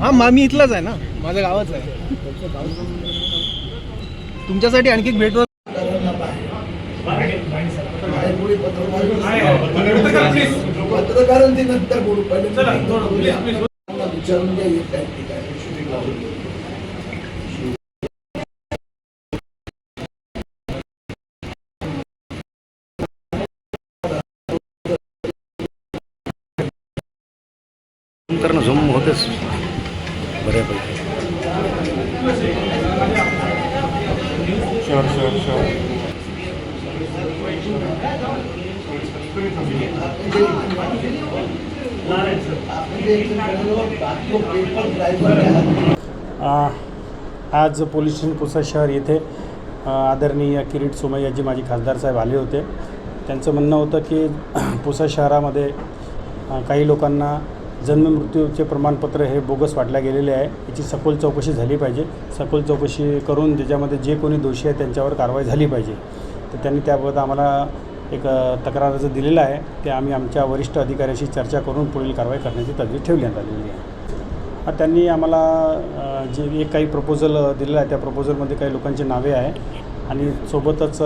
हां मी इथलाच आहे ना, माझं गावच आहे. तुमच्यासाठी आणखी एक भेट पत्रकारांची नंतर बोलू पहिले विचारून घ्या येत आहे. करणं झूम होतेच बऱ्यापैकी. आज पोलीस स्टेशन पुसद शहर येथे आदरणीय किरीट सोमय्याजी माजी खासदार साहेब आले होते. त्यांचं म्हणणं होतं की पुसद शहरामध्ये काही लोकांना जन्ममृत्यूचे प्रमाणपत्र हे बोगस वाटल्या गेलेले आहे. याची सखोल चौकशी झाली पाहिजे. सखोल चौकशी करून त्याच्यामध्ये जे कोणी दोषी आहे त्यांच्यावर कारवाई झाली पाहिजे. तर त्यांनी त्याबाबत आम्हाला एक तक्रार अर्ज दिलेला आहे. ते आम्ही आमच्या वरिष्ठ अधिकाऱ्याशी चर्चा करून पुढील कारवाई करण्याची तजवीज ठेवण्यात आलेली आहे. त्यांनी आम्हाला जे एक काही प्रपोजल दिलेलं आहे त्या प्रपोजलमध्ये काही लोकांची नावे आहे आणि सोबतच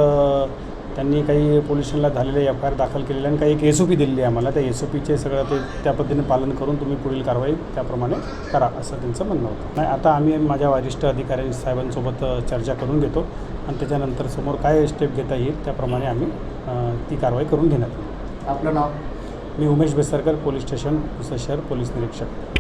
त्यांनी काही पोलीस स्टेशनला झालेले FIR दाखल केलेले आणि काही एक SOP दिलेली आहे आम्हाला. त्या SOPचे सगळं ते त्या पद्धतीने पालन करून तुम्ही पुढील कारवाई त्याप्रमाणे करा असं त्यांचं म्हणणं होतं. नाही, आता आम्ही माझ्या वरिष्ठ अधिकारी साहेबांसोबत चर्चा करून घेतो आणि त्याच्यानंतर समोर काय स्टेप घेता येईल त्याप्रमाणे आम्ही ती कारवाई करून घेण्यात येईल. आपलं नाव? मी उमेश बेसरकर, पोलीस स्टेशन पुसद शहर पोलीस निरीक्षक.